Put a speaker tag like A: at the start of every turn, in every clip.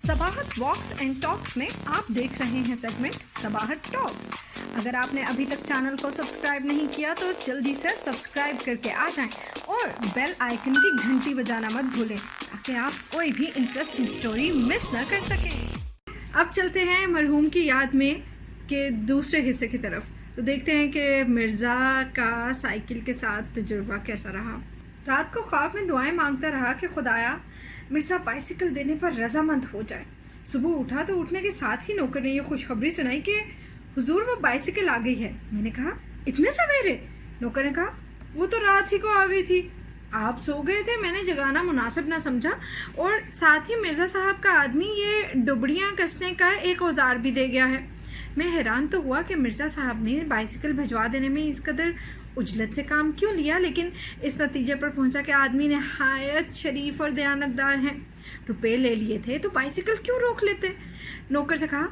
A: Sabahat walks and talks में आप देख रहे हैं सेगमेंट सबाहत टॉक्स। अगर आपने अभी तक चैनल को सब्सक्राइब नहीं किया तो जल्दी से सब्सक्राइब करके आ जाएं और बेल आइकन की घंटी बजाना मत भूलें ताकि आप कोई भी इंटरेस्टिंग स्टोरी मिस ना कर सकें। अब चलते हैं मरहूम की याद में के दूसरे हिस्से की तरफ, तो देखते हैं कि मिर्ज़ा का साइकिल के साथ तजुर्बा कैसा रहा। रात को ख्वाब में दुआएं मांगता रहा कि खुदाया मिर्ज़ा बाइसिकल देने पर रजामंद हो जाए। सुबह उठा तो उठने के साथ ही नौकर ने यह खुशखबरी सुनाई कि हुजूर वो बाइसिकल आ गई है। मैंने कहा इतने सवेरे? नौकर ने कहा वो तो रात ही को आ गई थी, आप सो गए थे, मैंने जगाना मुनासिब ना समझा। और साथ ही मिर्ज़ा साहब का आदमी ये डुबड़ियाँ कसने का एक औजार भी दे गया है। मैं हैरान तो हुआ कि मिर्ज़ा साहब ने बाइसिकल भिजवा देने में इस कदर उजलत से काम क्यों लिया, लेकिन इस नतीजे पर पहुंचा कि आदमी नहायत शरीफ और दयानतदार हैं। रुपए ले लिए थे तो बाइसिकल क्यों रोक लेते। नौकर से कहा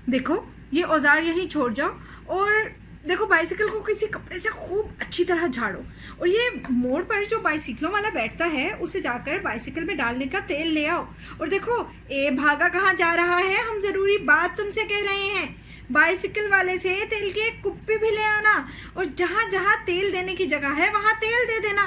A: देखो ये औजार यहीं छोड़ जाओ और देखो बाइसिकल को किसी कपड़े से खूब अच्छी तरह झाड़ो और ये मोड़ पर जो बाइसिकलों वाला बैठता है उसे जाकर बाइसिकल में डालने का तेल ले आओ। और देखो ए भागा कहाँ जा रहा है, हम ज़रूरी बात तुमसे कह रहे हैं। बाइसिकल वाले से तेल की एक कुप्पी भी ले आना और जहाँ जहाँ तेल देने की जगह है वहाँ तेल दे देना।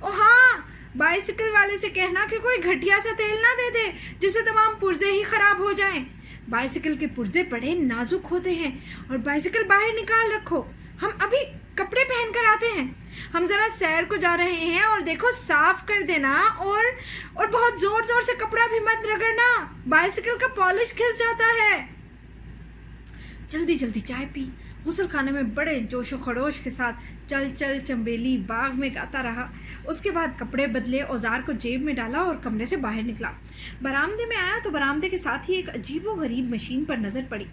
A: और हाँ, बाइसिकल वाले से कहना कि कोई घटिया सा तेल ना दे दे जिससे तमाम पुर्जे ही खराब हो जाएं। बाइसिकल के पुर्जे बड़े नाजुक होते हैं और बाइसिकल बाहर निकाल रखो, हम अभी कपड़े पहन कर आते हैं, हम जरा सैर को जा रहे हैं और देखो साफ कर देना और बहुत जोर जोर से कपड़ा भी मत रगड़ना, बाइसिकल का पॉलिश खिस जाता है। जल्दी जल्दी चाय पी, गुस्ल खाने में बड़े जोशो खरोश के साथ चल चल चंबेली बाग में गाता रहा। उसके बाद कपड़े बदले, औजार को जेब में डाला और कमरे से बाहर निकला। बरामदे में आया तो बरामदे के साथ ही एक अजीबो गरीब मशीन पर नज़र पड़ी।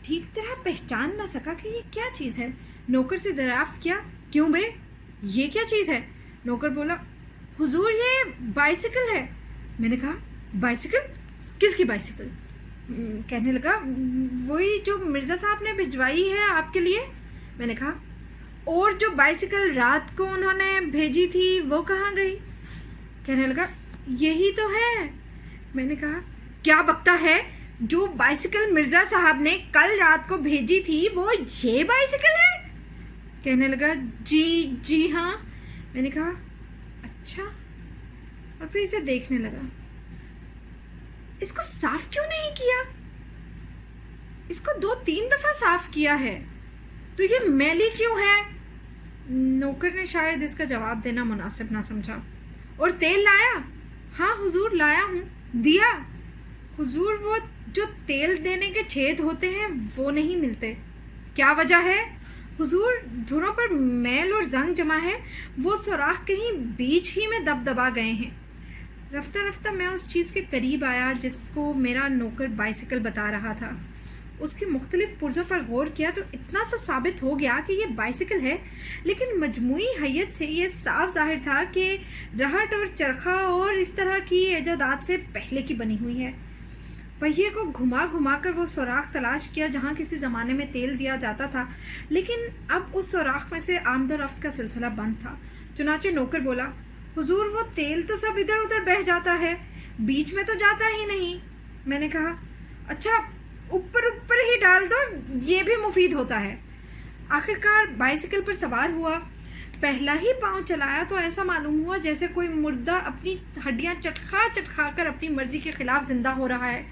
A: ठीक तरह पहचान ना सका कि ये क्या चीज़ है। नौकर से दरियाफ्त किया क्यों बे ये क्या चीज़ है। नौकर बोला हुजूर ये बाइसिकल है। मैंने कहा बाइसिकल? किसकी बाइसिकल? कहने लगा वही जो मिर्ज़ा साहब ने भिजवाई है आपके लिए। मैंने कहा और जो बाइसिकल रात को उन्होंने भेजी थी वो कहाँ गई। कहने लगा यही तो है। मैंने कहा क्या बकता है, जो बाइसिकल मिर्ज़ा साहब ने कल रात को भेजी थी वो ये बाइसिकल है। कहने लगा जी हाँ। मैंने कहा अच्छा, और फिर इसे देखने लगा। इसको साफ क्यों नहीं किया? इसको 2-3 दफा साफ किया है तो ये मैली क्यों है? नौकर ने शायद इसका जवाब देना मुनासिब ना समझा। और तेल लाया? हाँ हुजूर लाया हूँ। दिया? हुजूर वो जो तेल देने के छेद होते हैं वो नहीं मिलते। क्या वजह है? हुजूर धुरों पर मैल और जंग जमा है, वो सुराख कहीं बीच ही में दबदबा गए हैं। रफ्ता रफ्ता मैं उस चीज़ के करीब आया जिसको मेरा नौकर बाइसिकल बता रहा था। उसके मुख्तलिफ पुर्जों पर गौर किया तो इतना तो साबित हो गया कि ये बाइसिकल है, लेकिन मजमूई हैयत से ये साफ जाहिर था कि रहट और चरखा और इस तरह की इजादात से पहले की बनी हुई है। पहिए को घुमा घुमा कर वो सुराख तलाश किया जहाँ किसी ज़माने में तेल दिया जाता था, लेकिन अब उस सुराख में से आमदोरफ्त का सिलसिला बंद था। चुनाचे नौकर बोला हुजूर वो तेल तो सब इधर उधर बह जाता है, बीच में तो जाता ही नहीं। मैंने कहा अच्छा ऊपर ऊपर ही डाल दो, ये भी मुफीद होता है। आखिरकार बाइसिकल पर सवार हुआ। पहला ही पांव चलाया तो ऐसा मालूम हुआ जैसे कोई मुर्दा अपनी हड्डियां चटखा कर अपनी मर्जी के खिलाफ जिंदा हो रहा है।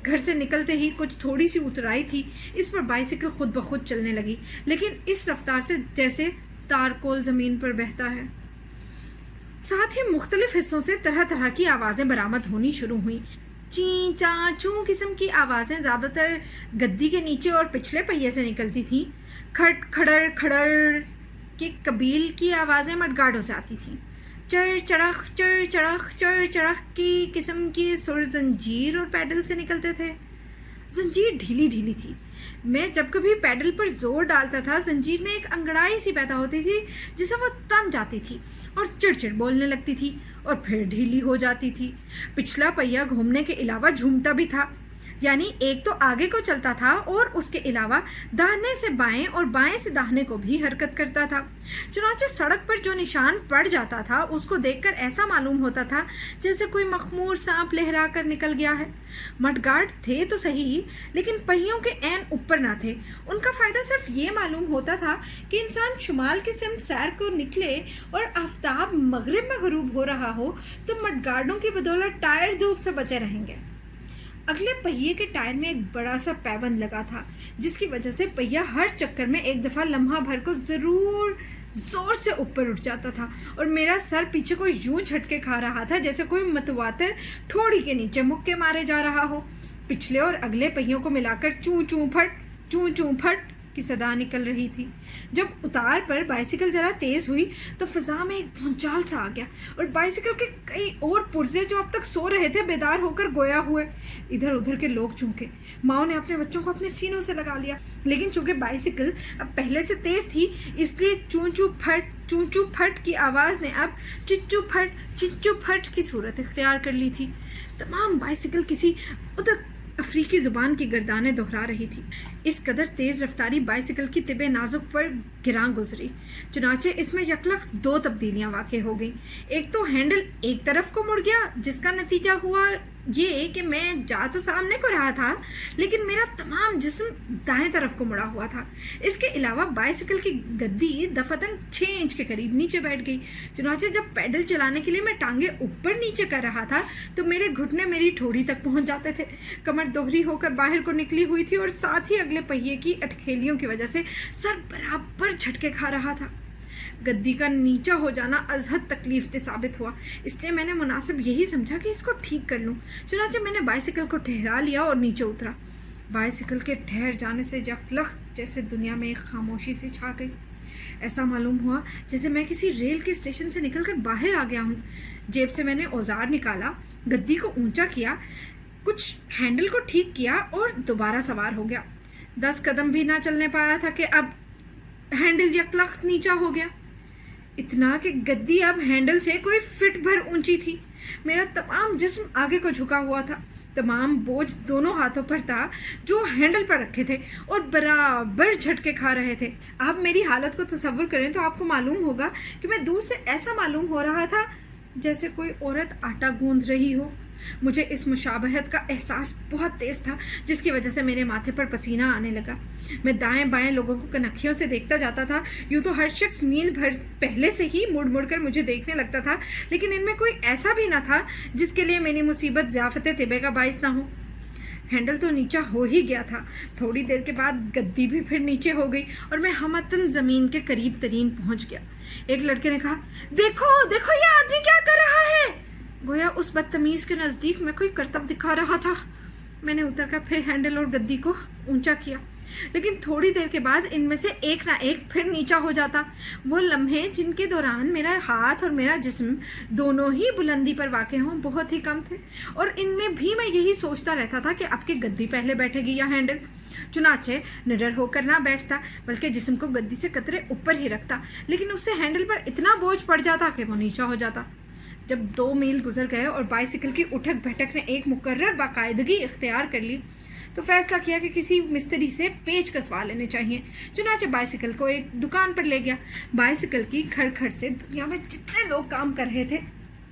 A: घर से निकलते ही कुछ थोड़ी सी उतराई थी, इस पर बाइसिकल खुद ब खुद चलने लगी, लेकिन इस रफ्तार से जैसे तारकोल जमीन पर बहता है। साथ ही मुख्तलिफ हिस्सों से तरह तरह की आवाज़ें बरामद होनी शुरू हुई। ची चा चू किस्म की आवाज़ें ज़्यादातर गद्दी के नीचे और पिछले पहिए से निकलती थीं। खट खड़र खड़र के कबील की आवाज़ें मडगाड़ों से आती थीं। चढ़ चढ़ख की किस्म की सुर जंजीर और पैडल से निकलते थे। जंजीर ढीली ढीली थी। मैं जब कभी पैडल पर जोर डालता था जंजीर में एक अंगड़ाई सी पैदा होती थी जिसे वो तन जाती थी और चिड़चिड़ बोलने लगती थी और फिर ढीली हो जाती थी। पिछला पहिया घूमने के अलावा झूमता भी था। यानी एक तो आगे को चलता था और उसके अलावा दाहिने से बाएं और बाएं से दाहिने को भी हरकत करता था। चुनांचे सड़क पर जो निशान पड़ जाता था उसको देखकर ऐसा मालूम होता था जैसे कोई मखमूर सांप लहरा कर निकल गया है। मडगार्ड थे तो सही, लेकिन पहियों के ऐन ऊपर ना थे। उनका फायदा सिर्फ ये मालूम होता था कि इंसान शुमाल की सिमत सैर को निकले और आफताब मगरिब में गरूब हो रहा हो तो मडगार्डों की बदौलत टायर धूप से बचे रहेंगे। अगले पहिए के टायर में एक बड़ा सा पैबंद लगा था, जिसकी वजह से पहिया हर चक्कर में एक दफा लम्हा भर को जरूर जोर से ऊपर उठ जाता था और मेरा सर पीछे को यूं झटके खा रहा था जैसे कोई मतवातर ठोड़ी के नीचे मुक्के मारे जा रहा हो। पिछले और अगले पहियों को मिलाकर चूं चूं फट की सदा निकल रही थी। जब उतार पर बाइसिकल जरा तेज हुई तो फिजा में एक भूचाल सा आ गया और बाइसिकल के कई और पुर्जे जो अब तक सो रहे थे बेदार होकर गोया हुए। इधर उधर के लोग चौंके। माओ ने अपने बच्चों को अपने सीनों से लगा लिया, लेकिन चूंकि बाइसिकल अब पहले से तेज थी इसलिए चूं चूं फट की आवाज़ ने अब चिच्चू फट की सूरत इख्तियार कर ली थी। तमाम बाइसिकल किसी उधर अफ्रीकी ज़ुबान की गर्दानें दोहरा रही थी। इस कदर तेज़ रफ्तारी बाइसिकल की तिबे नाजुक पर गिरां गुजरी। चुनाचे इसमें यकलख्त दो तब्दीलियां वाक़ई हो गई। एक तो हैंडल एक तरफ को मुड़ गया, जिसका नतीजा हुआ ये कि मैं जा तो सामने को रहा था लेकिन मेरा तमाम जिस्म दाएं तरफ को मुड़ा हुआ था। इसके अलावा बाइसिकल की गद्दी दफतन 6 इंच के करीब नीचे बैठ गई। चुनाचे जब पैडल चलाने के लिए मैं टांगे ऊपर नीचे कर रहा था तो मेरे घुटने मेरी ठोड़ी तक पहुंच जाते थे। कमर दोहरी होकर बाहर को निकली हुई थी और साथ ही अगले पहिए की अटखेलियों की वजह से सर बराबर झटके खा रहा था। गद्दी का नीचा हो जाना अजहद तकलीफ दे साबित हुआ, इसलिए मैंने मुनासिब यही समझा कि इसको ठीक कर लूं। चुनांचे मैंने बाइसिकल को ठहरा लिया और नीचे उतरा। बाइसिकल के ठहर जाने से यकलख्त जैसे दुनिया में एक खामोशी सी छा गई। ऐसा मालूम हुआ जैसे मैं किसी रेल के स्टेशन से निकलकर बाहर आ गया हूँ। जेब से मैंने औजार निकाला, गद्दी को ऊंचा किया, कुछ हैंडल को ठीक किया और दोबारा सवार हो गया। 10 कदम भी ना चलने पाया था कि अब हैंडल यकलख्त नीचा हो गया। इतना कि गद्दी अब हैंडल से कोई फिट भर ऊंची थी। मेरा तमाम जिस्म आगे को झुका हुआ था। तमाम बोझ दोनों हाथों पर था जो हैंडल पर रखे थे और बराबर झटके खा रहे थे। आप मेरी हालत को तसव्वुर करें तो आपको मालूम होगा कि मैं दूर से ऐसा मालूम हो रहा था जैसे कोई औरत आटा गूंथ रही हो। मुझे इस मुशाबहत का एहसास बहुत तेज़ था, जिसकी वजह से मेरे माथे पर पसीना आने लगा। मैं दाएं बाएं लोगों को कनखियों से देखता जाता था। यूँ तो हर शख्स मील भर पहले से ही मुड़ मुड़ कर मुझे देखने लगता था, लेकिन इनमें कोई ऐसा भी न था जिसके लिए मेरी मुसीबत ज़ियाफ़त तिबे का बाइस ना हो। हैंडल तो नीचा हो ही गया था। थोड़ी देर के बाद गद्दी भी फिर नीचे हो गई और मैं हमतन ज़मीन के करीब तरीन पहुँच गया। एक लड़के ने कहा, देखो देखो ये आदमी क्या कर रहा है। गोया उस बदतमीज के नज़दीक मैं कोई करतब दिखा रहा था। मैंने उतरकर फिर हैंडल और गद्दी को ऊंचा किया, लेकिन थोड़ी देर के बाद इनमें से एक ना एक फिर नीचा हो जाता। वो लम्हे जिनके दौरान मेरा हाथ और मेरा जिस्म दोनों ही बुलंदी पर वाक़ हों बहुत ही कम थे, और इनमें भी मैं यही सोचता रहता था कि अब की गद्दी पहले बैठेगी या हैंडल। चुनाचे निडर होकर ना बैठता, बल्कि जिस्म को गद्दी से कतरे ऊपर ही रखता, लेकिन उससे हैंडल पर इतना बोझ पड़ जाता कि वो नीचा हो जाता। जब 2 मील गुजर गए और बाइसिकल की उठक बैठक ने एक मुकर्रर बाकायदगी इख्तियार कर ली तो फैसला किया कि किसी मिस्त्री से पेच कसवा लेने चाहिए। चुनाचे बाइसिकल को एक दुकान पर ले गया। बाइसिकल की खड़खड़ से दुनिया में जितने लोग काम कर रहे थे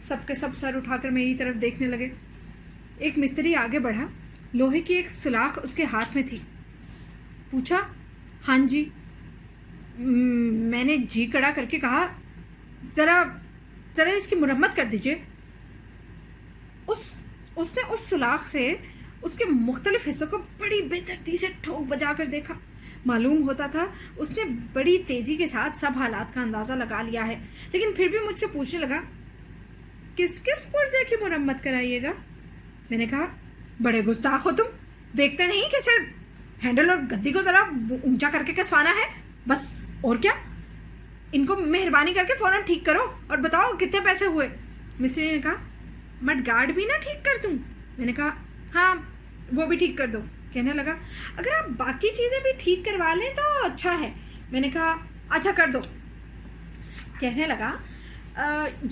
A: सबके सब सर उठाकर मेरी तरफ देखने लगे। एक मिस्त्री आगे बढ़ा। लोहे की एक सुलाख उसके हाथ में थी। पूछा, हाँ जी। मैंने जी कड़ा करके कहा, ज़रा इसकी मुरम्मत कर दीजिए। उसने उस सुलाख से उसके मुख्तलिफ हिस्सों को बड़ी बेदर्दी से ठोक बजा कर देखा। मालूम होता था उसने बड़ी तेज़ी के साथ सब हालात का अंदाज़ा लगा लिया है, लेकिन फिर भी मुझसे पूछने लगा, किस किस पुर्जे की मुरम्मत कराइएगा। मैंने कहा, बड़े गुस्ताख हो तुम, देखते नहीं कि सिर्फ हैंडल और गद्दी को ज़रा ऊंचा करके कसवाना है, बस और क्या। इनको मेहरबानी करके फ़ौरन ठीक करो और बताओ कितने पैसे हुए। मिस्त्री ने कहा, मडगार्ड भी ना ठीक कर दूं। मैंने कहा, हाँ वो भी ठीक कर दो। कहने लगा, अगर आप बाकी चीज़ें भी ठीक करवा लें तो अच्छा है। मैंने कहा, अच्छा कर दो। कहने लगा,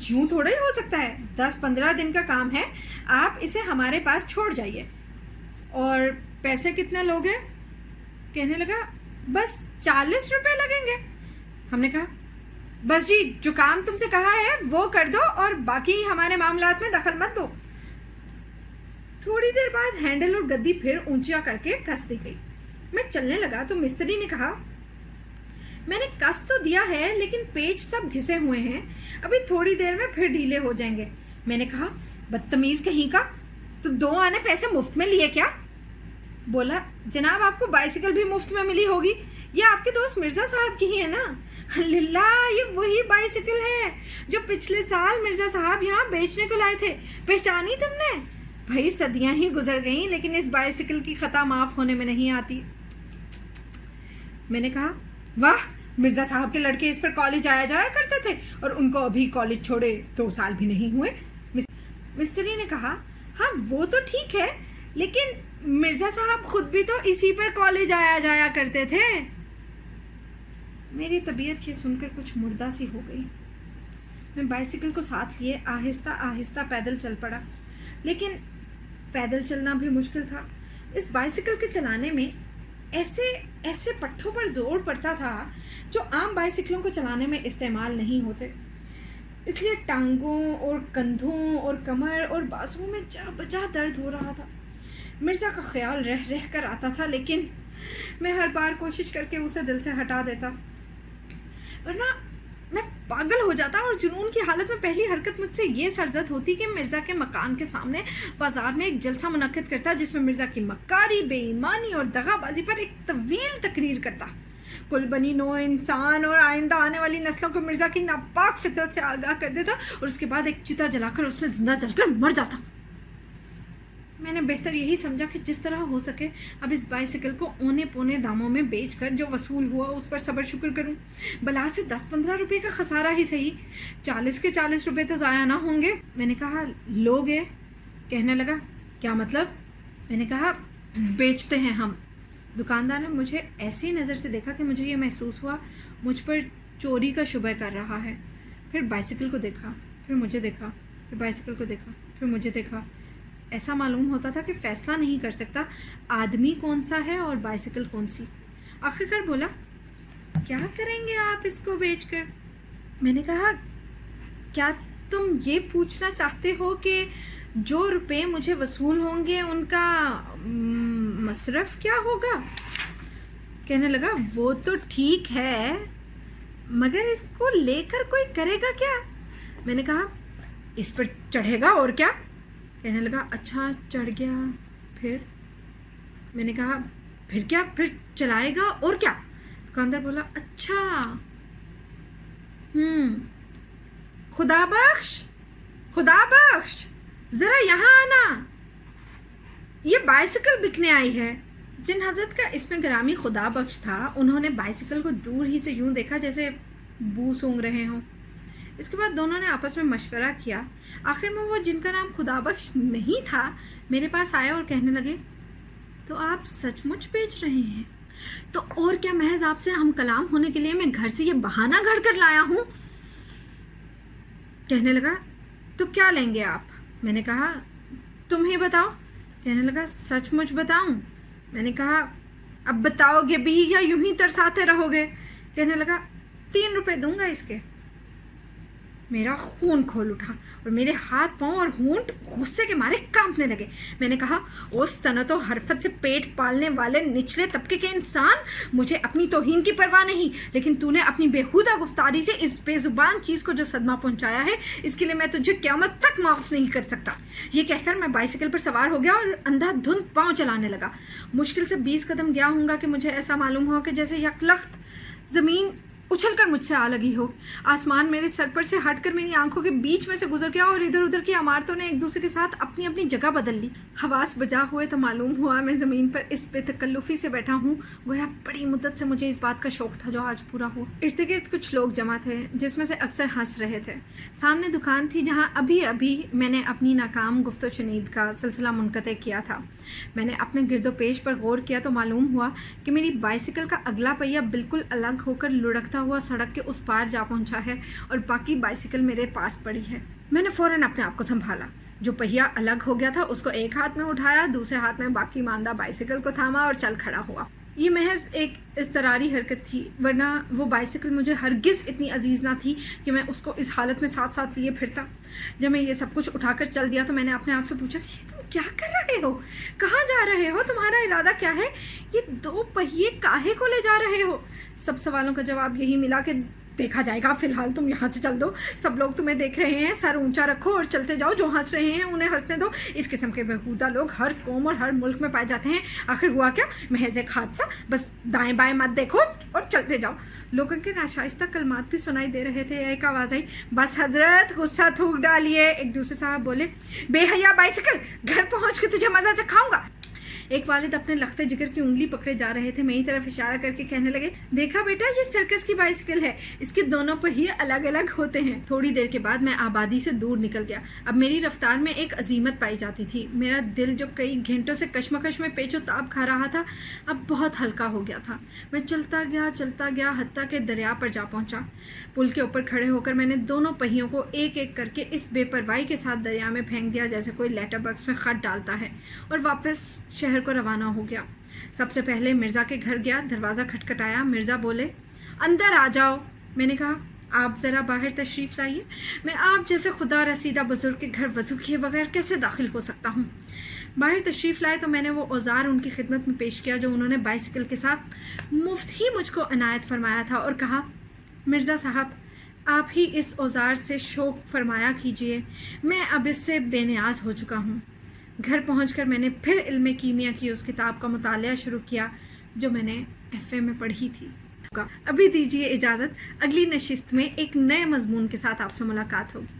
A: यूँ थोड़ा ही हो सकता है, 10-15 दिन का काम है, आप इसे हमारे पास छोड़ जाइए और पैसे कितने लोगे? कहने लगा बस 40 रुपए लगेंगे। हमने कहा बस जी, जो काम तुमसे कहा है वो कर दो और बाकी हमारे मामलात में दखल मत दो। थोड़ी देर बाद हैंडल और गद्दी फिर ऊंचा करके कस दी गई। मैं चलने लगा तो मिस्त्री ने कहा मैंने कस तो दिया है लेकिन पेच सब घिसे हुए हैं, अभी थोड़ी देर में फिर ढीले हो जाएंगे। मैंने कहा बदतमीज कहीं का, तो 2 आने पैसे मुफ्त में लिए क्या? बोला जनाब आपको बाइसिकल भी मुफ्त में मिली होगी, ये आपके दोस्त मिर्जा साहब की ही है ना? लिल्ला, ये वही बाइसिकल है जो पिछले साल मिर्जा साहब यहाँ बेचने को लाए थे, पहचानी तुमने? भाई सदियां ही गुजर गईं लेकिन इस बाइसिकल की खता माफ होने में नहीं आती। मैंने कहा वाह, मिर्जा साहब के लड़के इस पर कॉलेज आया जाया करते थे और उनको अभी कॉलेज छोड़े 2 साल भी नहीं हुए। मिस्त्री ने कहा हाँ वो तो ठीक है, लेकिन मिर्जा साहब खुद भी तो इसी पर कॉलेज आया जाया करते थे। मेरी तबीयत ये सुनकर कुछ मुर्दा सी हो गई। मैं बाइसिकल को साथ लिए आहिस्ता आहिस्ता पैदल चल पड़ा, लेकिन पैदल चलना भी मुश्किल था। इस बाइसिकल के चलाने में ऐसे पट्टों पर जोर पड़ता था जो आम बाइसिकलों को चलाने में इस्तेमाल नहीं होते, इसलिए टांगों और कंधों और कमर और बाजुओं में जा बजा दर्द हो रहा था। मिर्जा का ख्याल रह रह कर आता था, लेकिन मैं हर बार कोशिश करके उसे दिल से हटा देता, वरना मैं पागल हो जाता और जुनून की हालत में पहली हरकत मुझसे ये सरजद होती कि मिर्जा के मकान के सामने बाजार में एक जलसा मुनक्किद करता जिसमें मिर्जा की मक्कारी, बेईमानी और दगाबाजी पर एक तवील तकरीर करता। कुल बनी नो इंसान और आइंदा आने वाली नस्लों को मिर्जा की नापाक फितरत से आगाह कर देता और उसके बाद एक चिता जलाकर उसमें जिंदा जलकर मर जाता। मैंने बेहतर यही समझा कि जिस तरह हो सके अब इस बाइसिकल को औने पौने दामों में बेचकर जो वसूल हुआ उस पर सब्र शुक्र करूं। भला से 10-15 रुपए का खसारा ही सही, 40 के 40 रुपए तो ज़ाया ना होंगे। मैंने कहा लोगे? कहने लगा क्या मतलब? मैंने कहा बेचते हैं हम। दुकानदार ने मुझे ऐसी नज़र से देखा कि मुझे ये महसूस हुआ मुझ पर चोरी का शुबह कर रहा है। फिर बाइसिकल को देखा, फिर मुझे देखा, फिर बाइसिकल को देखा, फिर मुझे देखा। ऐसा मालूम होता था कि फ़ैसला नहीं कर सकता आदमी कौन सा है और बाइसिकल कौन सी। आखिरकार बोला क्या करेंगे आप इसको बेचकर? मैंने कहा क्या तुम ये पूछना चाहते हो कि जो रुपए मुझे वसूल होंगे उनका मसरफ क्या होगा? कहने लगा वो तो ठीक है, मगर इसको लेकर कोई करेगा क्या? मैंने कहा इस पर चढ़ेगा और क्या? कहने लगा अच्छा चढ़ गया फिर? मैंने कहा फिर क्या? फिर चलाएगा और क्या? दुकानदार बोला अच्छा खुदा बख्श जरा यहाँ आना, ये बाइसिकल बिकने आई है। जिन हजरत का इसमें ग्रामी खुदा बख्श था उन्होंने बाइसिकल को दूर ही से यूं देखा जैसे बू सूंघ रहे हों। इसके बाद दोनों ने आपस में मशवरा किया। आखिर में वो जिनका नाम खुदा बख्श नहीं था मेरे पास आए और कहने लगे तो आप सचमुच बेच रहे हैं? तो और क्या, महज आपसे हम कलाम होने के लिए मैं घर से ये बहाना घड़ कर लाया हूँ। कहने लगा तो क्या लेंगे आप? मैंने कहा तुम ही बताओ। कहने लगा सचमुच बताऊं? मैंने कहा अब बताओगे भी या यूं ही तरसाते रहोगे? कहने लगा 3 रुपए दूंगा इसके। मेरा खून खोल उठा और मेरे हाथ पांव और होंठ गुस्से के मारे कांपने लगे। मैंने कहा ओ सनत और हरफत से पेट पालने वाले निचले तबके के इंसान, मुझे अपनी तौहीन की परवाह नहीं, लेकिन तूने अपनी बेहुदा गुफ्तारी से इस बेजुबान चीज को जो सदमा पहुंचाया है इसके लिए मैं तुझे क़यामत तक माफ नहीं कर सकता। ये कहकर मैं बाइसिकल पर सवार हो गया और अंधाधुंध पांव चलाने लगा। मुश्किल से 20 कदम गया होऊंगा कि मुझे ऐसा मालूम हुआ कि जैसे यकलख्त जमीन उछलकर मुझसे आ लगी हो। आसमान मेरे सर पर से हटकर मेरी आंखों के बीच में से गुजर गया और इधर उधर की इमारतों ने एक दूसरे के साथ अपनी अपनी जगह बदल ली। हवास बजा हुए तो मालूम हुआ मैं ज़मीन पर इस बेतकल्लुफ़ी से बैठा हूँ गोया बड़ी मुद्दत से मुझे इस बात का शौक था जो आज पूरा हो। इर्द गिर्द कुछ लोग जमा थे जिसमें से अक्सर हंस रहे थे। सामने दुकान थी जहाँ अभी अभी मैंने अपनी नाकाम गुफ्तो शनीद का सिलसिला मुनक़ते किया था। मैंने अपने गिरदोपेश पर गौर किया तो मालूम हुआ कि मेरी बाइसिकल का अगला पहिया बिल्कुल अलग होकर लुढ़कता हुआ सड़क के उस पार जा पहुंचा है और बाकी बाइसिकल मेरे पास पड़ी है। मैंने फौरन अपने आप को संभाला। जो पहिया अलग हो गया था उसको एक हाथ में उठाया, दूसरे हाथ में बाकी मांदा बाइसिकल को थामा और चल खड़ा हुआ। ये महज एक इज़्तरारी हरकत थी, वरना वो बाइसिकल मुझे हरगिज़ इतनी अजीज़ ना थी कि मैं उसको इस हालत में साथ साथ लिए फिरता। जब मैं ये सब कुछ उठाकर चल दिया तो मैंने अपने आप से पूछा कि ये तुम क्या कर रहे हो, कहाँ जा रहे हो, तुम्हारा इरादा क्या है, ये 2 पहिए काहे को ले जा रहे हो? सब सवालों का जवाब यही मिला कि देखा जाएगा, फिलहाल तुम यहाँ से चल दो, सब लोग तुम्हें देख रहे हैं, सर ऊंचा रखो और चलते जाओ, जो हंस रहे हैं उन्हें हंसने दो। इस किस्म के बेहुदा लोग हर कौम और हर मुल्क में पाए जाते हैं। आखिर हुआ क्या, महज एक हादसा, बस दाएं बाएं मत देखो और चलते जाओ। लोगों के नाशाइस्ता कलमात भी सुनाई दे रहे थे। एक आवाज़ आई, बस हजरत गुस्सा थूक डालिए। एक दूसरे साहब बोले, बेहया बाइसिकल, घर पहुँच के तुझे मजा चखाऊंगा। एक वालिद अपने लखते जिगर की उंगली पकड़े जा रहे थे, मेरी तरफ इशारा करके कहने लगे, देखा बेटा, ये सर्कस की बाइसिकल है, इसके दोनों पहिए अलग अलग होते हैं। थोड़ी देर के बाद मैं आबादी से दूर निकल गया। अब मेरी रफ्तार में एक अजीमत पाई जाती थी। मेरा दिल जो कई घंटों से कश्मकश में पेचो ताप खा रहा था, अब बहुत हल्का हो गया था। मैं चलता गया हत्ता के दरिया पर जा पहुंचा। पुल के ऊपर खड़े होकर मैंने दोनों पहियों को एक एक करके इस बेपरवाही के साथ दरिया में फेंक दिया जैसे कोई लेटर बॉक्स में खत डालता है, और वापस शहर को रवाना हो गया। सबसे पहले मिर्ज़ा के घर गया, दरवाज़ा खटखटाया। मिर्ज़ा बोले, अंदर आ जाओ। मैंने कहा, आप ज़रा बाहर तशरीफ़ लाइए, मैं आप जैसे खुदा रसीदा बुज़ुर्ग के घर वज़ू किए बगैर कैसे दाखिल हो सकता हूँ। बाहर तशरीफ़ लाए तो मैंने वो औज़ार उनकी खिदमत में पेश किया जो उन्होंने बाइसिकल के साथ मुफ्त ही मुझको अनायत फरमाया था, और कहा, मिर्ज़ा साहब, आप ही इस औज़ार से शौक़ फरमाया कीजिए, मैं अब इससे बेनियाज हो चुका हूँ। घर पहुंचकर मैंने फिर इल्म कीमिया की उस किताब का मुतालिया शुरू किया जो मैंने एफए में पढ़ी थी। अभी दीजिए इजाज़त, अगली नशिस्त में एक नए मजमून के साथ आपसे मुलाकात होगी।